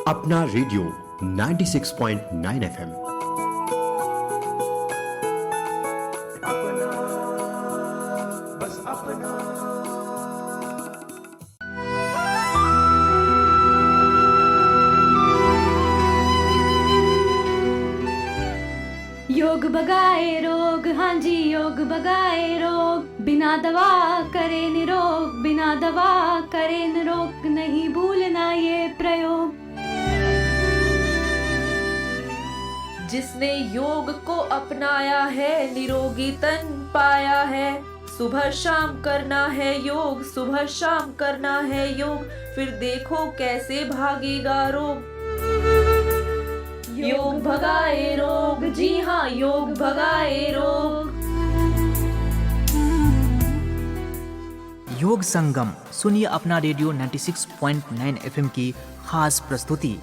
अपना radio 96.9 FM. बस अपना। योग भगाए रोग, हाँ जी योग भगाए रोग, बिना दवा करे निरोग, बिना दवा करे निरोग, नहीं भूलना ये प्रयोग। जिसने योग को अपनाया है निरोगी तन पाया है। सुबह शाम करना है योग, सुबह शाम करना है योग, फिर देखो कैसे भागेगा रोग। योग भगाए रोग, जी हाँ योग भगाए रोग। योग संगम सुनिए अपना रेडियो 96.9 एफएम की खास प्रस्तुति।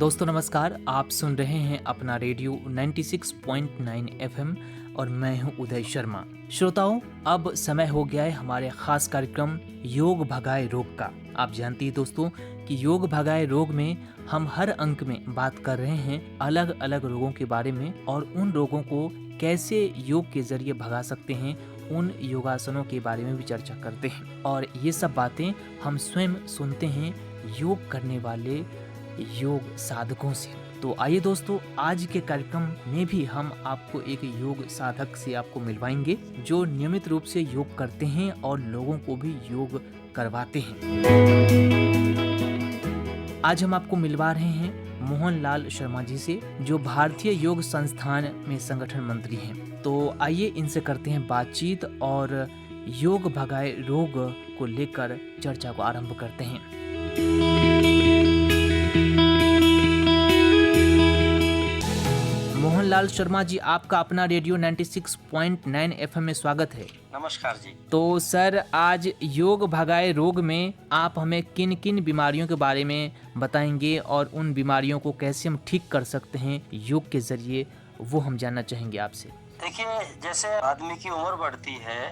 दोस्तों नमस्कार, आप सुन रहे हैं अपना रेडियो 96.9 एफएम और मैं हूं उदय शर्मा। श्रोताओं, अब समय हो गया है हमारे खास कार्यक्रम योग भगाए रोग का। आप जानती हैं दोस्तों कि योग भगाए रोग में हम हर अंक में बात कर रहे हैं अलग अलग रोगों के बारे में और उन रोगों को कैसे योग के जरिए भगा सकते हैं, उन योगासनों के बारे में भी चर्चा करते हैं। और ये सब बातें हम स्वयं सुनते हैं योग करने वाले योग साधकों से। तो आइए दोस्तों, आज के कार्यक्रम में भी हम आपको एक योग साधक से आपको मिलवाएंगे जो नियमित रूप से योग करते हैं और लोगों को भी योग करवाते हैं। आज हम आपको मिलवा रहे हैं मोहनलाल शर्मा जी से, जो भारतीय योग संस्थान में संगठन मंत्री हैं। तो आइए इनसे करते हैं बातचीत और योग भगाए रोग को लेकर चर्चा को आरंभ करते हैं। मोहनलाल शर्मा जी, आपका अपना रेडियो 96.9 एफएम में स्वागत है। नमस्कार जी। तो सर, आज योग भगाए रोग में आप हमें किन किन बीमारियों के बारे में बताएंगे और उन बीमारियों को कैसे हम ठीक कर सकते हैं योग के जरिए, वो हम जानना चाहेंगे आपसे। देखिए, जैसे आदमी की उम्र बढ़ती है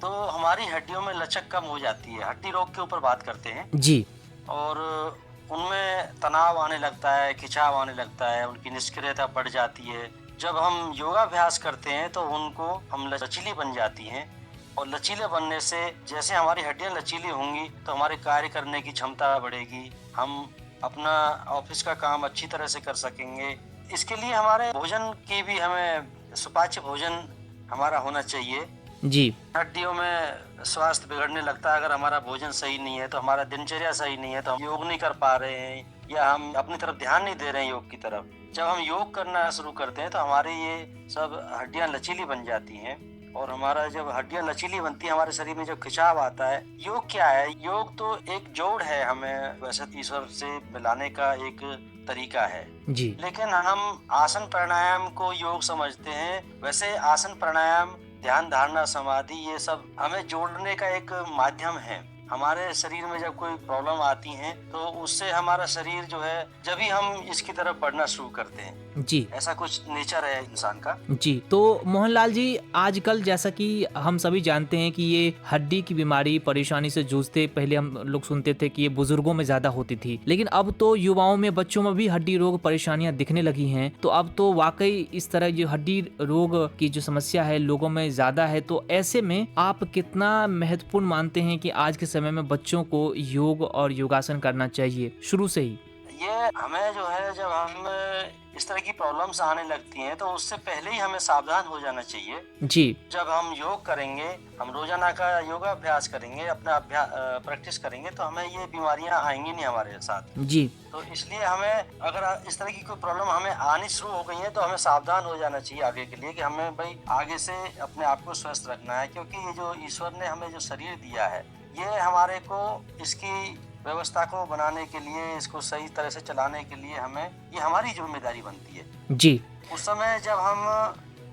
तो हमारी हड्डियों में लचक कम हो जाती है। हड्डी रोग के ऊपर बात करते हैं जी। और उनमें तनाव आने लगता है, खिंचाव आने लगता है, उनकी निष्क्रियता बढ़ जाती है। जब हम योगाभ्यास करते हैं तो उनको हम लचीली बन जाती हैं और लचीले बनने से जैसे हमारी हड्डियां लचीली होंगी तो हमारे कार्य करने की क्षमता बढ़ेगी, हम अपना ऑफिस का काम अच्छी तरह से कर सकेंगे। इसके लिए हमारे भोजन की भी हमें सुपाच्य भोजन हमारा होना चाहिए जी। हड्डियों में स्वास्थ्य बिगड़ने लगता है अगर हमारा भोजन सही नहीं है, तो हमारा दिनचर्या सही नहीं है, तो हम योग नहीं कर पा रहे हैं या हम अपनी तरफ ध्यान नहीं दे रहे हैं योग की तरफ। जब हम योग करना शुरू करते हैं तो हमारी ये सब हड्डियां लचीली बन जाती हैं और हमारा जब हड्डियां लचीली बनती है, हमारे शरीर में जब खिंचाव आता है। योग क्या है? योग तो एक जोड़ है, हमें वैसे ईश्वर से मिलाने का एक तरीका है जी। लेकिन हम आसन प्राणायाम को योग समझते हैं। वैसे आसन प्राणायाम, ध्यान, धारणा, समाधि, ये सब हमें जोड़ने का एक माध्यम है। हमारे शरीर में जब कोई प्रॉब्लम आती है तो उससे हमारा शरीर जो है, जब भी हम इसकी तरफ बढ़ना शुरू करते हैं जी, ऐसा कुछ नेचर है इंसान का। जी। तो मोहनलाल जी, आजकल जैसा कि हम सभी जानते हैं कि ये हड्डी की बीमारी परेशानी से जूझते, पहले हम लोग सुनते थे कि ये बुजुर्गों में ज्यादा होती थी, लेकिन अब तो युवाओं में, बच्चों में भी हड्डी रोग परेशानियां दिखने लगी हैं। तो अब तो वाकई इस तरह जो हड्डी रोग की जो समस्या है लोगों में ज्यादा है। तो ऐसे में आप कितना महत्वपूर्ण मानते हैं कि आज के समय में बच्चों को योग और योगासन करना चाहिए शुरू से ही? ये हमें जो है, जब हम इस तरह की प्रॉब्लम्स आने लगती हैं तो उससे पहले ही हमें सावधान हो जाना चाहिए जी। जब हम योग करेंगे, हम रोजाना का योगाभ्यास करेंगे, अपना प्रैक्टिस करेंगे, तो हमें ये बीमारियां आएंगी नहीं हमारे साथ जी। तो इसलिए हमें, अगर इस तरह की कोई प्रॉब्लम हमें आनी शुरू हो गई है तो हमें सावधान हो जाना चाहिए आगे के लिए कि हमें भाई आगे से अपने आप को स्वस्थ रखना है। क्योंकि ये जो ईश्वर ने हमें जो शरीर दिया है, ये हमारे को इसकी व्यवस्था को बनाने के लिए, इसको सही तरह से चलाने के लिए हमें, ये हमारी जिम्मेदारी बनती है जी। उस समय जब हम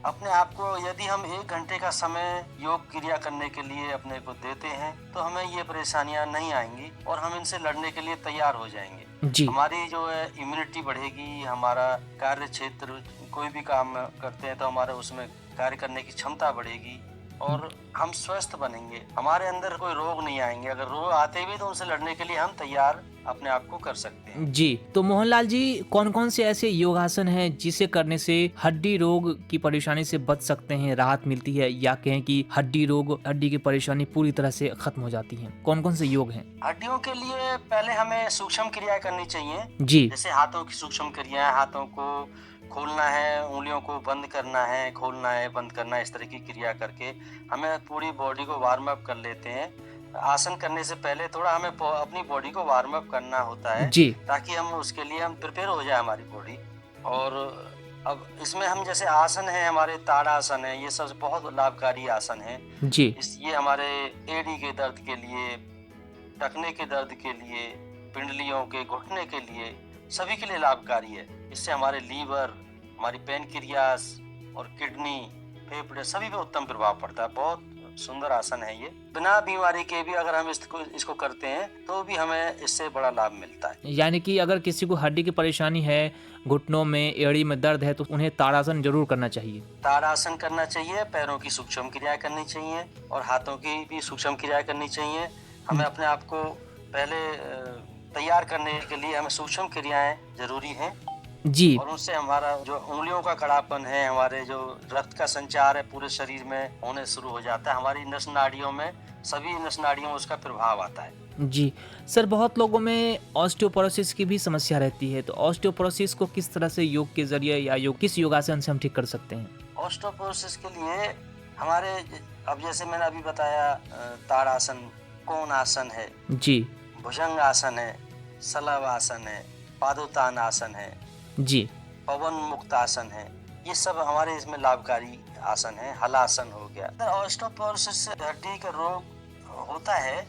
अपने आप को, यदि हम 1 घंटे का समय योग क्रिया करने के लिए अपने को देते हैं तो हमें ये परेशानियां नहीं आएंगी और हम इनसे लड़ने के लिए तैयार हो जाएंगे जी। हमारी जो है इम्यूनिटी बढ़ेगी, हमारा कार्य क्षेत्र, कोई भी काम करते हैं तो हमारे उसमें कार्य करने की क्षमता बढ़ेगी और हम स्वस्थ बनेंगे, हमारे अंदर कोई रोग नहीं आएंगे। अगर रोग आते भी तो उनसे लड़ने के लिए हम तैयार अपने आप को कर सकते हैं। जी, तो मोहनलाल जी, कौन कौन से ऐसे योगासन हैं जिसे करने से हड्डी रोग की परेशानी से बच सकते हैं, राहत मिलती है, या कहें कि हड्डी की परेशानी पूरी तरह से खत्म हो जाती है? कौन कौन से योग हैं? हड्डियों के लिए पहले हमें सूक्ष्म क्रिया करनी चाहिए। जी जैसे हाथों की सूक्ष्म क्रिया, हाथों को खोलना है, उंगलियों को बंद करना है, खोलना है, बंद करना है, इस तरह की क्रिया करके हमें पूरी बॉडी को वार्म अप कर लेते हैं। आसन करने से पहले थोड़ा हमें अपनी बॉडी को वार्म अप करना होता है जी ताकि हम उसके लिए हम प्रिपेयर हो जाए हमारी बॉडी। और अब इसमें हम जैसे आसन है, हमारे ताड़ासन है, ये सब बहुत लाभकारी आसन है। जी ये हमारे एड़ी के दर्द के लिए, टखने के दर्द के लिए, पिंडलियों के घुटने के लिए, सभी के लिए लाभकारी है। इससे हमारे लीवर, हमारी पैनक्रियास और किडनी, फेफड़े सभी पे उत्तम प्रभाव पड़ता है। बहुत सुंदर आसन है ये। बिना बीमारी के भी अगर हम इसको करते हैं तो भी हमें इससे बड़ा लाभ मिलता है। यानी कि अगर किसी को हड्डी की परेशानी है, घुटनों में, एड़ी में दर्द है, तो उन्हें ताड़ासन जरूर करना चाहिए। ताड़ासन करना चाहिए, पैरों की सूक्ष्म क्रिया करनी चाहिए और हाथों की भी सूक्ष्म क्रिया करनी चाहिए। हमें अपने आप को पहले तैयार करने के लिए हमें सूक्ष्म क्रियाएं जरूरी हैं जी और उनसे हमारा जो उंगलियों का कड़ापन है, हमारे जो रक्त का संचार है पूरे शरीर में होने शुरू हो जाता है। हमारी नस नाड़ियों में, सभी नस नाड़ियों में उसका प्रभाव आता है। जी सर, बहुत लोगों में ऑस्टियोपोरोसिस की भी समस्या रहती है, तो ऑस्टियोपोरोसिस को किस तरह से योग के जरिए या किस योगासन से हम ठीक कर सकते हैं? ऑस्टियोपोरोसिस के लिए हमारे, अब जैसे मैंने अभी बताया, ताड़ासन, कोण आसन है, जी भुजंग आसन है, सलव आसन है, पादोत्तान आसन है, जी पवन मुक्त आसन है, ये सब हमारे इसमें लाभकारी आसन है। हलासन हो गया। अगर ऑस्टियोपोरोसिस से हड्डी का रोग होता है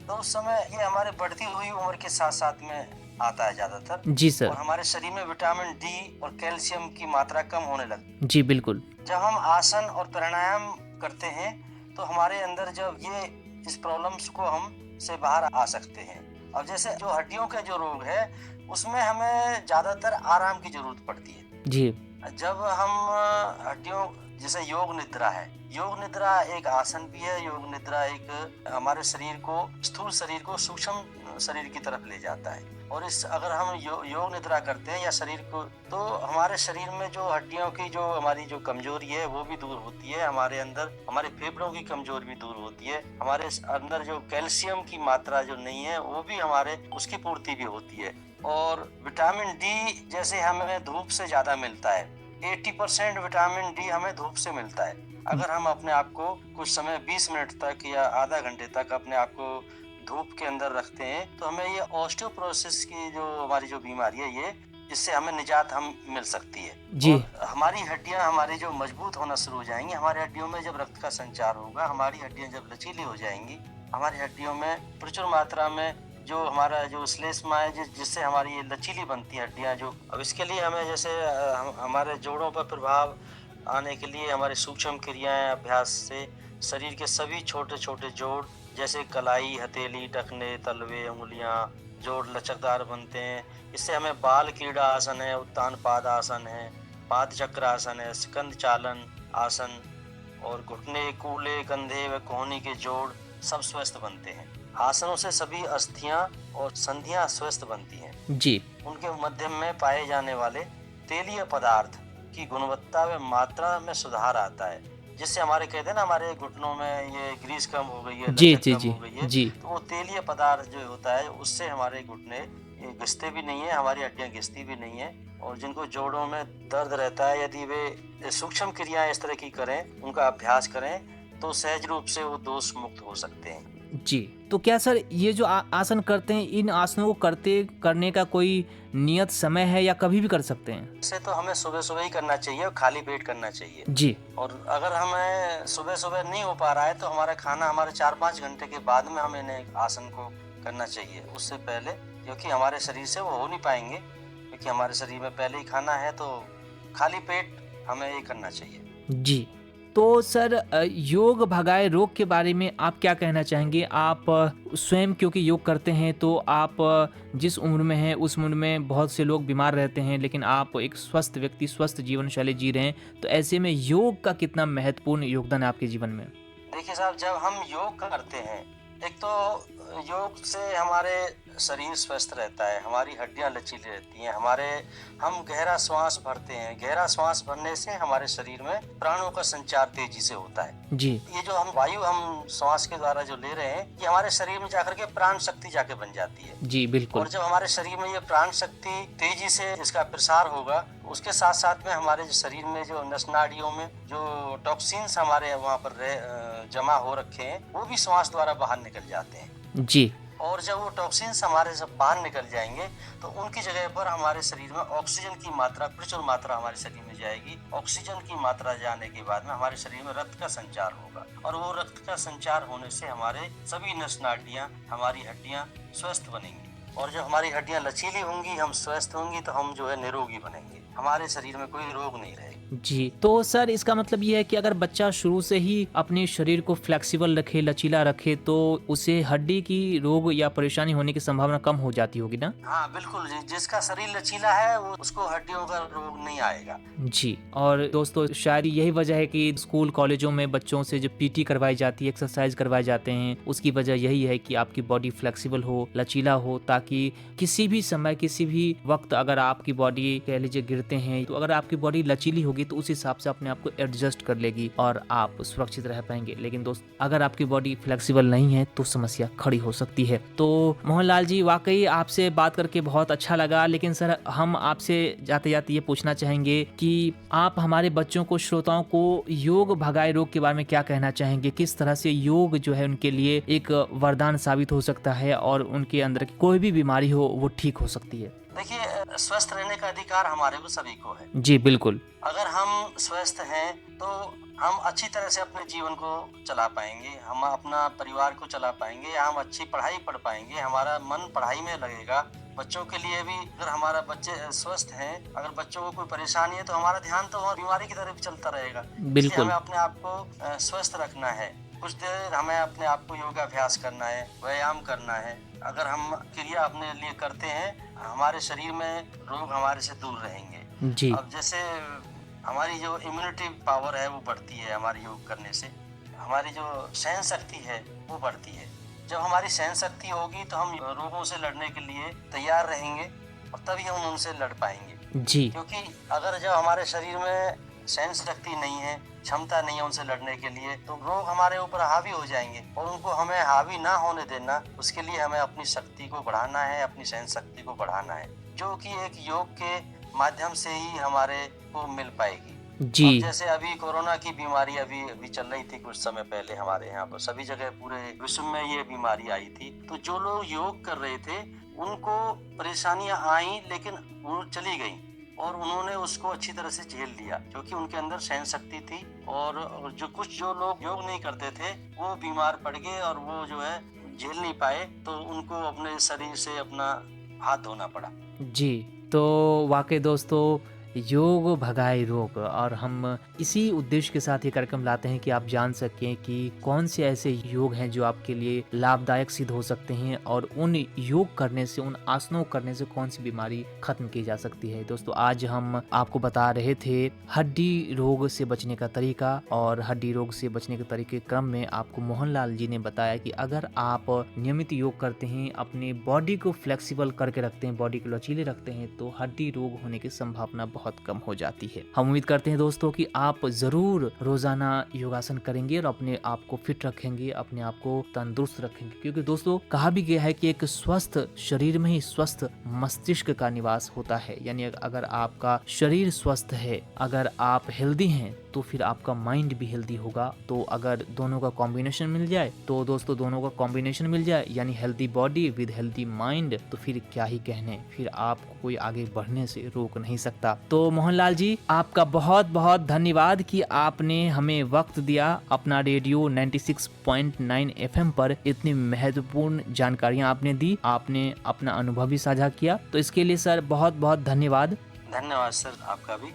तो उस समय ये हमारे बढ़ती हुई उम्र के साथ साथ में आता है ज्यादातर। जी सर। और हमारे शरीर में विटामिन डी और कैल्शियम की मात्रा कम होने लगती है। जी बिल्कुल। जब हम आसन और प्राणायाम करते हैं तो हमारे अंदर जब ये इस प्रॉब्लम्स को हम से बाहर आ सकते हैं। अब जैसे जो हड्डियों के जो रोग है उसमें हमें ज्यादातर आराम की जरूरत पड़ती है। जी जब हम हड्डियों, जैसे योग निद्रा है, योग निद्रा एक आसन भी है। योग निद्रा एक हमारे शरीर को, स्थूल शरीर को सूक्ष्म शरीर की तरफ ले जाता है। और इस अगर हम योग निद्रा करते हैं या शरीर को, तो हमारे शरीर में जो हड्डियों की जो हमारी जो कमजोरी है वो भी दूर होती है। हमारे अंदर हमारे फेफड़ों की कमजोरी भी दूर होती है। हमारे अंदर जो कैल्शियम की मात्रा जो नहीं है वो भी हमारे उसकी पूर्ति भी होती है। और विटामिन डी जैसे हमें धूप से ज्यादा मिलता है, 80% विटामिन डी हमें धूप से मिलता है। अगर हम अपने आप को कुछ समय 20 मिनट तक या आधा घंटे तक अपने आप को धूप के अंदर रखते हैं तो हमें ये ऑस्टियोपोरोसिस की जो हमारी जो बीमारी है, ये इससे हमें निजात मिल सकती है। जी। और हमारी हड्डियां हमारी जो मजबूत होना शुरू हो जाएंगी। हमारी हड्डियों में जब रक्त का संचार होगा, हमारी हड्डियां जब लचीली हो जाएंगी, हमारी हड्डियों में प्रचुर मात्रा में जो हमारा जो श्लेष्मा है जिससे हमारी ये लचीली बनती है हड्डियां जो। अब इसके लिए हमें जैसे हमारे जोड़ों पर प्रभाव आने के लिए हमारे सूक्ष्म क्रियाएं अभ्यास से शरीर के सभी छोटे छोटे जोड़ जैसे कलाई, हथेली, टखने, तलवे, उंगलियां, जोड़ लचकदार बनते हैं। इससे हमें बाल क्रीड़ा आसन है, उत्तान पाद आसन है, पाद चक्र आसन है, स्कंद चालन आसन और घुटने, कूल्हे, कंधे व कोहनी के जोड़ सब स्वस्थ बनते हैं। आसनों से सभी अस्थियां और संधियां स्वस्थ बनती हैं। जी। उनके मध्य में पाए जाने वाले तेलीय पदार्थ की गुणवत्ता व मात्रा में सुधार आता है, जिससे हमारे कहते हैं ना, हमारे घुटनों में ये ग्रीस कम हो गई है, जी लचक जी कम जी हो गई है, जी। तो वो तेलीय पदार्थ जो होता है उससे हमारे घुटने ये घिसते भी नहीं है, हमारी हड्डियां घिसती भी नहीं है। और जिनको जोड़ों में दर्द रहता है, यदि वे सूक्ष्म क्रियाएं इस तरह की करें, उनका अभ्यास करें, तो सहज रूप से वो दोष मुक्त हो सकते हैं। जी। तो क्या सर ये जो आसन करते हैं, इन आसनों को करने का कोई नियत समय है या कभी भी कर सकते हैं? इसे तो हमें सुबह सुबह ही करना चाहिए और खाली पेट करना चाहिए। जी। और अगर हमें सुबह सुबह नहीं हो पा रहा है तो हमारा खाना हमारे 4-5 घंटे के बाद में हमें इन्हें आसन को करना चाहिए, उससे पहले, क्योंकि हमारे शरीर से वो हो नहीं पाएंगे, क्योंकि हमारे शरीर में पहले ही खाना है। तो खाली पेट हमें ये करना चाहिए। जी। तो सर योग भगाए रोग के बारे में आप क्या कहना चाहेंगे? आप स्वयं क्योंकि योग करते हैं, तो आप जिस उम्र में हैं उस उम्र में बहुत से लोग बीमार रहते हैं, लेकिन आप एक स्वस्थ व्यक्ति, स्वस्थ जीवन शैली जी रहे हैं, तो ऐसे में योग का कितना महत्वपूर्ण योगदान है आपके जीवन में? देखिए साहब, जब हम योग करते हैं, एक तो योग से हमारे शरीर स्वस्थ रहता है, हमारी हड्डियां लचीली रहती हैं, हम गहरा श्वास भरते हैं। गहरा श्वास भरने से हमारे शरीर में प्राणों का संचार तेजी से होता है जी। ये जो हम वायु हम श्वास के द्वारा जो ले रहे हैं, ये हमारे शरीर में जाकर के प्राण शक्ति जाके बन जाती है। जी बिल्कुल। और जब हमारे शरीर में ये प्राण शक्ति तेजी से इसका प्रसार होगा, उसके साथ साथ में हमारे जो शरीर में जो नस नाड़ियों में जो टॉक्सिन्स हमारे वहाँ पर जमा हो रखे हैं, वो भी श्वास द्वारा बाहर निकल जाते हैं जी। और जब वो टॉक्सिन्स हमारे से बाहर निकल जाएंगे तो उनकी जगह पर हमारे शरीर में ऑक्सीजन की मात्रा, प्रचुर मात्रा हमारे शरीर में जाएगी। ऑक्सीजन की मात्रा जाने के बाद में हमारे शरीर में रक्त का संचार होगा और वो रक्त का संचार होने से हमारे सभी नस नाड़ियाँ, हमारी हड्डियाँ स्वस्थ बनेंगी और जब हमारी हड्डियाँ लचीली होंगी, हम स्वस्थ होंगी, तो हम जो है निरोगी बनेंगे, हमारे शरीर में कोई रोग नहीं रहेगा। जी, तो सर इसका मतलब ये है कि अगर बच्चा शुरू से ही अपने शरीर को फ्लेक्सिबल रखे, लचीला रखे, तो उसे हड्डी की रोग या परेशानी होने की संभावना कम हो जाती होगी ना? हाँ बिल्कुल, जिसका शरीर लचीला है वो उसको हड्डियों का रोग नहीं आएगा। जी। और दोस्तों, शायद यही वजह है कि स्कूल कॉलेजों में बच्चों से जो पीटी करवाई जाती है, एक्सरसाइज करवाए जाते हैं, उसकी वजह यही है कि आपकी बॉडी फ्लेक्सिबल हो, लचीला हो, ताकि किसी भी समय, किसी भी वक्त अगर आपकी बॉडी कह लीजिए गिरते हैं, तो अगर आपकी बॉडी लचीली होगी तो उस हिसाब से अपने आप को एडजस्ट कर लेगी और आप सुरक्षित रह पाएंगे। लेकिन दोस्त, अगर आपकी बॉडी फ्लेक्सिबल नहीं है तो समस्या खड़ी हो सकती है। तो मोहनलाल जी, वाकई आपसे बात करके बहुत अच्छा लगा, लेकिन सर हम आपसे जाते जाते ये पूछना चाहेंगे कि आप हमारे बच्चों को, श्रोताओं को योग भगाए रोग के बारे में क्या कहना चाहेंगे? किस तरह से योग जो है उनके लिए एक वरदान साबित हो सकता है और उनके अंदर की कोई भी बीमारी हो वो ठीक हो सकती है? देखिए, स्वस्थ रहने का अधिकार हमारे को सभी को है। जी बिल्कुल। अगर हम स्वस्थ हैं तो हम अच्छी तरह से अपने जीवन को चला पाएंगे, हम अपना परिवार को चला पाएंगे, हम अच्छी पढ़ाई पढ़ पाएंगे, हमारा मन पढ़ाई में लगेगा। बच्चों के लिए भी, अगर हमारा बच्चे स्वस्थ हैं, अगर बच्चों को कोई परेशानी है तो हमारा ध्यान तो बीमारी की तरफ चलता रहेगा। बिल्कुल। हमें अपने आप को स्वस्थ रखना है, कुछ देर हमें अपने आप को योगाभ्यास करना है, व्यायाम करना है। अगर हम क्रिया अपने लिए करते हैं, हमारे शरीर में रोग हमारे से दूर रहेंगे। जी। अब जैसे हमारी जो इम्यूनिटी पावर है वो बढ़ती है, हमारी योग करने से हमारी जो सहन शक्ति है वो बढ़ती है। जब हमारी सहन शक्ति होगी तो हम रोगों से लड़ने के लिए तैयार रहेंगे और तभी हम उनसे लड़ पाएंगे। जी। क्योंकि अगर जब हमारे शरीर में सहन शक्ति नहीं है, क्षमता नहीं है उनसे लड़ने के लिए, तो रोग हमारे ऊपर हावी हो जाएंगे और उनको हमें हावी ना होने देना, उसके लिए हमें अपनी शक्ति को बढ़ाना है, अपनी सहन शक्ति को बढ़ाना है, जो कि एक योग के माध्यम से ही हमारे को मिल पाएगी। जी। जैसे अभी कोरोना की बीमारी अभी चल रही थी कुछ समय पहले, हमारे यहाँ पर सभी जगह पूरे विश्व में ये बीमारी आई थी, तो जो लोग योग कर रहे थे उनको परेशानियां आई, लेकिन वो चली गई और उन्होंने उसको अच्छी तरह से झेल लिया, क्योंकि उनके अंदर सहन शक्ति थी। और जो लोग योग नहीं करते थे वो बीमार पड़ गए और वो जो है झेल नहीं पाए, तो उनको अपने शरीर से अपना हाथ धोना पड़ा। जी। तो वाकई दोस्तों, योग भगाए रोग, और हम इसी उद्देश्य के साथ ये कार्यक्रम लाते हैं कि आप जान सकें कि कौन से ऐसे योग हैं जो आपके लिए लाभदायक सिद्ध हो सकते हैं और उन योग करने से, उन आसनों करने से कौन सी बीमारी खत्म की जा सकती है। दोस्तों, आज हम आपको बता रहे थे हड्डी रोग से बचने का तरीका, और हड्डी रोग से बचने के तरीके क्रम में आपको मोहनलाल जी ने बताया कि अगर आप नियमित योग करते हैं, अपनी बॉडी को फ्लेक्सिबल करके रखते हैं, बॉडी को लचीले रखते हैं, तो हड्डी रोग होने की संभावना बहुत कम हो जाती है। हम उम्मीद करते हैं दोस्तों कि आप जरूर रोजाना योगासन करेंगे और अपने आप को फिट रखेंगे, अपने आप को तंदुरुस्त रखेंगे, क्योंकि दोस्तों कहा भी गया है कि एक स्वस्थ शरीर में ही स्वस्थ मस्तिष्क का निवास होता है। यानी अगर आपका शरीर स्वस्थ है, अगर आप हेल्दी हैं, तो फिर आपका माइंड भी हेल्दी होगा। तो अगर दोनों का कॉम्बिनेशन मिल जाए, तो दोस्तों दोनों का कॉम्बिनेशन मिल जाए, यानी healthy body with healthy mind, तो फिर क्या ही कहने, फिर आपको कोई आगे बढ़ने से रोक नहीं सकता। तो मोहनलाल जी, आपका बहुत बहुत धन्यवाद कि आपने हमें वक्त दिया, अपना रेडियो 96.9 FM पर इतनी महत्वपूर्ण जानकारियां आपने दी, आपने अपना अनुभव भी साझा किया, तो इसके लिए सर बहुत बहुत धन्यवाद। धन्यवाद सर, आपका भी।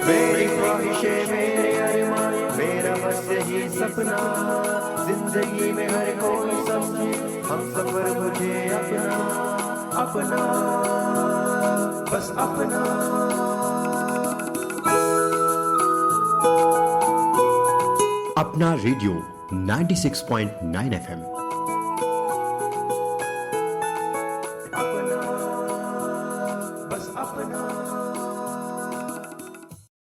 मेरी ख्वाहिशें, मेरे अरमान, मेरा बस यही सपना, जिंदगी में हर कोई समझे हम सफर मुझे अपना, अपना बस अपना। अपना रेडियो 96.9 FM